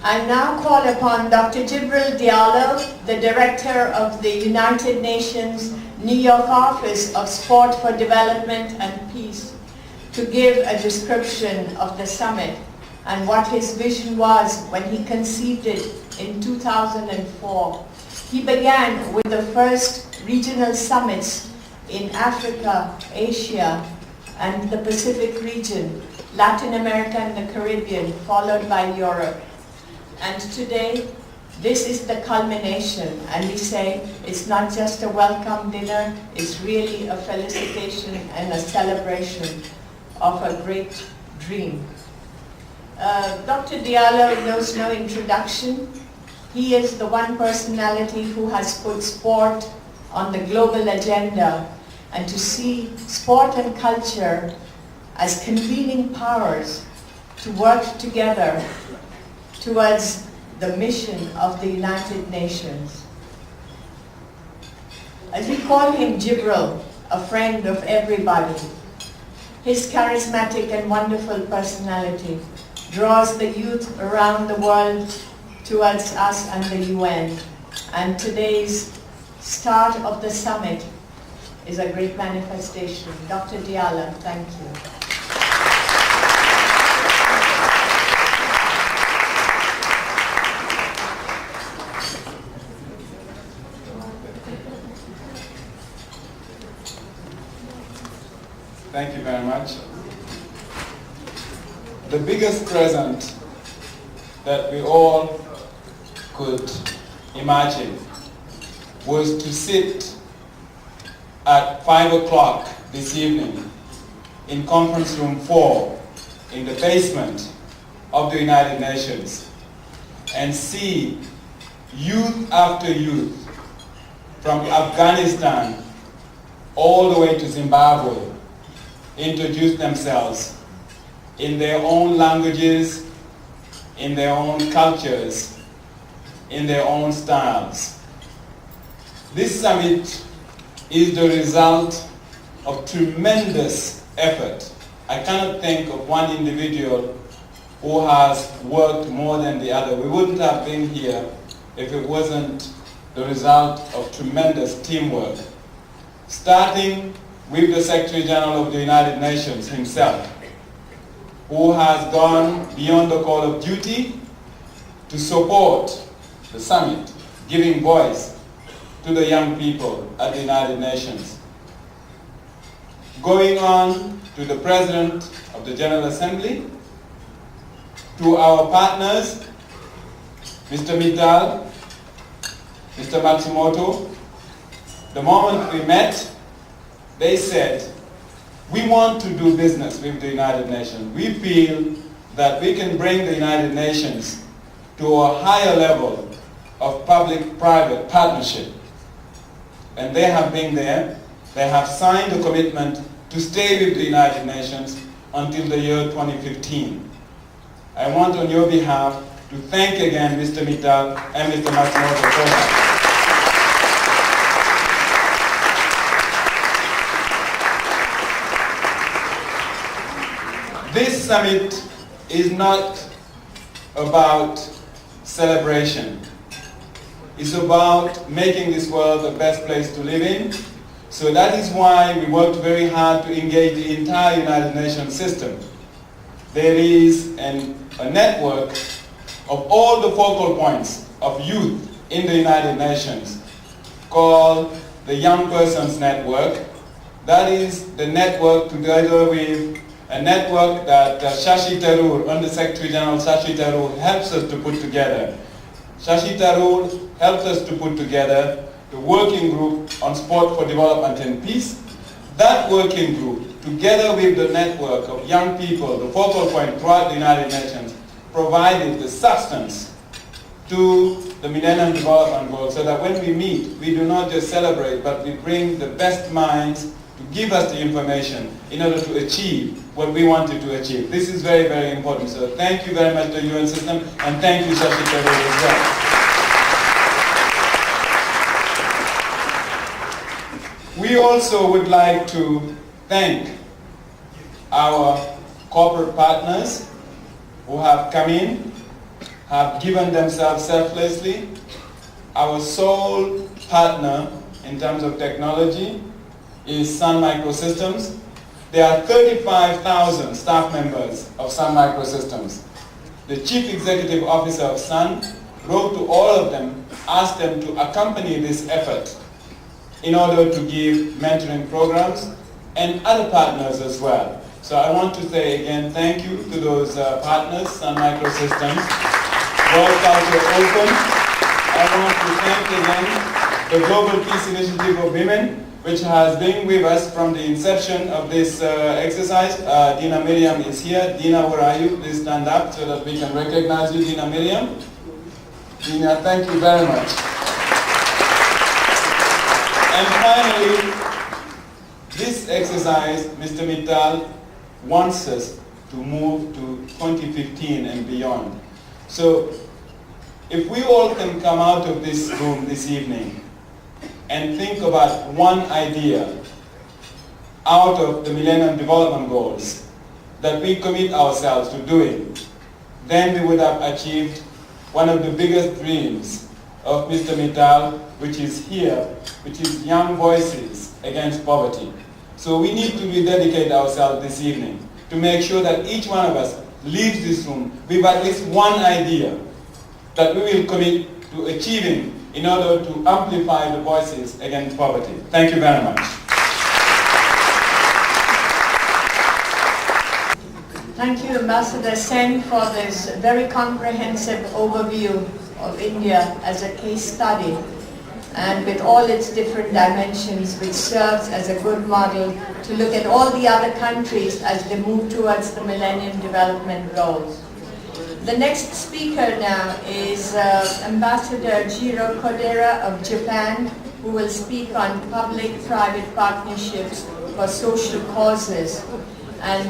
I now call upon Dr. Jibril Diallo, the Director of the United Nations New York Office of Sport for Development and Peace, to give a description of the summit and what his vision was when he conceived it in 2004. He began with the first regional summits in Africa, Asia, and the Pacific region, Latin America and the Caribbean, followed by Europe. And today, this is the culmination, and we say it's not just a welcome dinner, it's really a felicitation and a celebration of a great dream. Dr. Diallo knows no introduction. He is the one personality who has put sport on the global agenda, and to see sport and culture as convening powers to work together towards the mission of the United Nations. As we call him Jibril, a friend of everybody, his charismatic and wonderful personality draws the youth around the world towards us and the UN. And today's start of the summit is a great manifestation. Dr. Diallo, thank you. Thank you very much. The biggest present that we all could imagine was to sit at 5 o'clock this evening in conference room 4 in the basement of the United Nations and see youth after youth from Afghanistan all the way to Zimbabwe introduce themselves in their own languages, in their own cultures, in their own styles. This summit is the result of tremendous effort. I cannot think of one individual who has worked more than the other. We wouldn't have been here if it wasn't the result of tremendous teamwork, starting with the Secretary General of the United Nations himself, who has gone beyond the call of duty to support the summit, giving voice to the young people at the United Nations. Going on to the President of the General Assembly, to our partners, Mr. Mittal, Mr. Matsumoto. The moment we met, they said, we want to do business with the United Nations. We feel that we can bring the United Nations to a higher level of public-private partnership. And they have been there. They have signed a commitment to stay with the United Nations until the year 2015. I want on your behalf to thank again Mr. Mittal and Mr. Matsumoto for that. This summit is not about celebration. It's about making this world the best place to live in. So that is why we worked very hard to engage the entire United Nations system. There is a network of all the focal points of youth in the United Nations called the Young Persons Network. That is the network together with a network that Shashi Tharoor, Under Secretary General Shashi Tharoor, helps us to put together. Shashi Tharoor helped us to put together the working group on sport for development and peace. That working group, together with the network of young people, the focal point throughout the United Nations, provided the substance to the Millennium Development Goals so that when we meet, we do not just celebrate, but we bring the best minds to give us the information in order to achieve what we wanted to achieve. This is very, very important. So thank you very much to the UN system, and thank you, Shashi Tharoor, as well. We also would like to thank our corporate partners who have come in have given themselves selflessly. Our sole partner in terms of technology is Sun Microsystems. There are 35,000 staff members of Sun Microsystems. The Chief Executive Officer of Sun wrote to all of them, asked them to accompany this effort in order to give mentoring programs and other partners as well. So I want to say again thank you to those partners, Sun Microsystems, World Culture Open. I want to thank again the Global Peace Initiative of Women, which has been with us from the inception of this exercise. Dina Miriam is here. Dina, where are you? Please stand up so that we can recognize you, Dina Miriam. Dina, thank you very much. And finally, this exercise, Mr. Mittal wants us to move to 2015 and beyond. So if we all can come out of this room this evening and think about one idea out of the Millennium Development Goals that we commit ourselves to doing, then we would have achieved one of the biggest dreams of Mr. Mittal, which is here, which is young voices against poverty. So we need to rededicate ourselves this evening to make sure that each one of us leaves this room with at least one idea that we will commit to achieving in order to amplify the voices against poverty. Thank you very much. Thank you, Ambassador Sen, for this very comprehensive overview of India as a case study, and with all its different dimensions, which serves as a good model to look at all the other countries as they move towards the Millennium Development Goals. The next speaker now is Ambassador Jiro Kodera of Japan, who will speak on public-private partnerships for social causes. And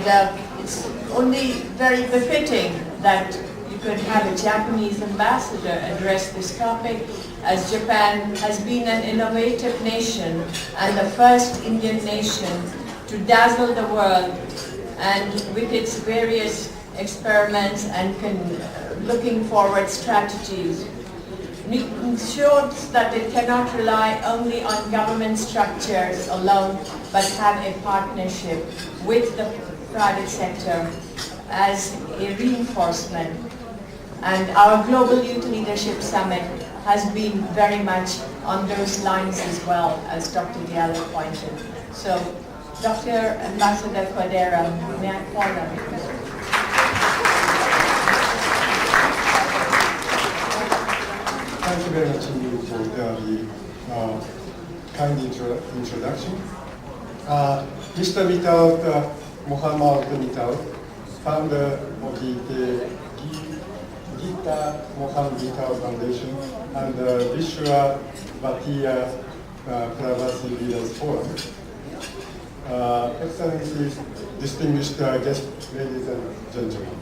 it's only very befitting that you could have a Japanese ambassador address this topic, as Japan has been an innovative nation and the first Indian nation to dazzle the world, and with its various experiments and looking forward strategies, ensures that it cannot rely only on government structures alone, but have a partnership with the private sector as a reinforcement. And our Global Youth Leadership Summit has been very much on those lines as well, as Dr. Diallo pointed. So, Dr. Ambassador Kodera, may I call on you? Thank you very much indeed for the kind introduction. Mr. Mittal, Muhammad Mittal, founder of the Gita Mohan Mittal Foundation and the Vishwa Bhatia Pravasi Leaders Forum. Excellencies, distinguished guests, ladies and gentlemen.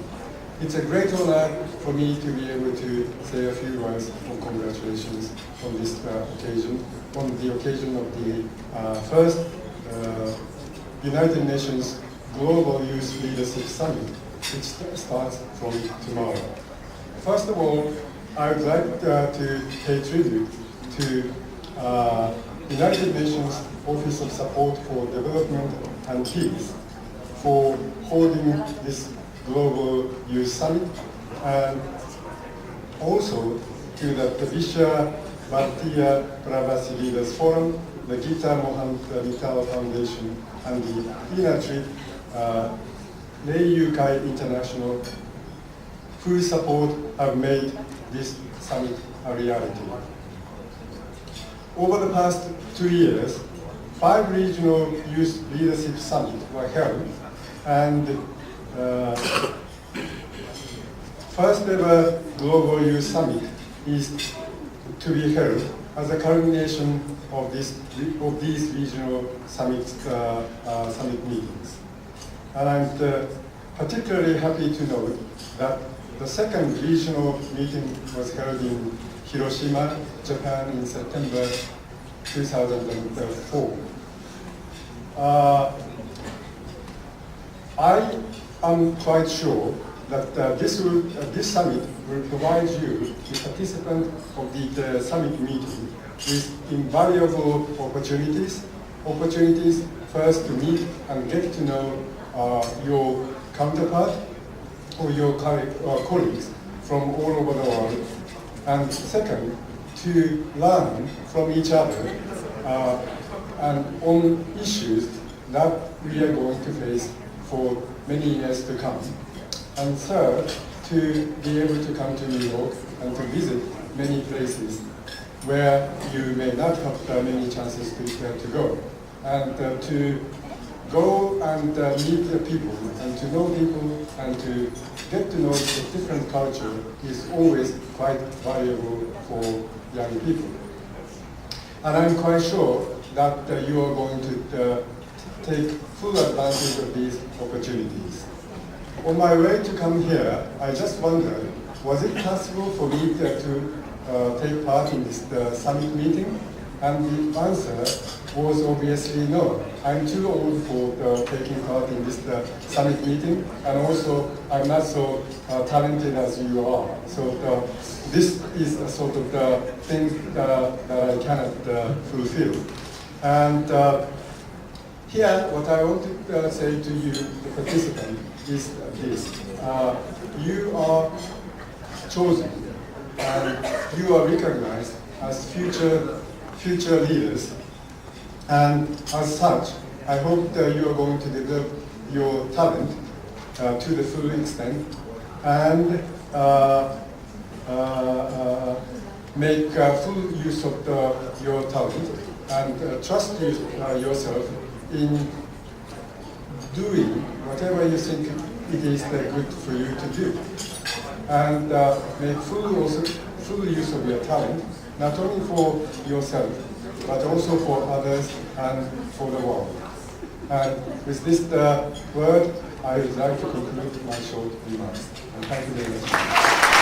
It's a great honor for me to be able to say a few words of congratulations on this occasion, on the occasion of the first United Nations Global Youth Leadership Summit, which starts from tomorrow. First of all, I would like to pay tribute to United Nations Office of Support for Development and Peace for holding this Global Youth Summit, and also to the Vishwa Bhatia Pravasi Leaders Forum, the Gita Mohan Mittal Foundation, and the Peanutry Lei Kai International, whose support have made this summit a reality. Over the past 2 years, 5 regional youth leadership summits were held, and first ever Global Youth Summit is to be held as a culmination of these regional summit meetings. And I'm particularly happy to note that the second regional meeting was held in Hiroshima, Japan in September 2004. I am quite sure that this summit will provide you, the participant of the summit meeting, with invaluable opportunities first to meet and get to know your counterpart or your colleagues from all over the world, and second, to learn from each other and on issues that we are going to face for many years to come. And third, to be able to come to New York and to visit many places where you may not have many chances to go. And to go and meet the people and to know people and to get to know the different culture is always quite valuable for young people. And I'm quite sure that you are going to take full advantage of these opportunities. On my way to come here, I just wondered, was it possible for me to take part in this summit meeting? And the answer was obviously no. I'm too old for taking part in this summit meeting, and also I'm not so talented as you are. So this is a sort of the thing that I cannot fulfill. And here, what I want to say to you, the participant, is this. You are chosen, and you are recognized as future leaders. And as such, I hope that you are going to develop your talent to the full extent and make full use of your talent and trust yourself in doing whatever you think it is good for you to do. And make full use of your talent, not only for yourself, but also for others and for the world. And with this word, I would like to conclude my short remarks. And thank you very much.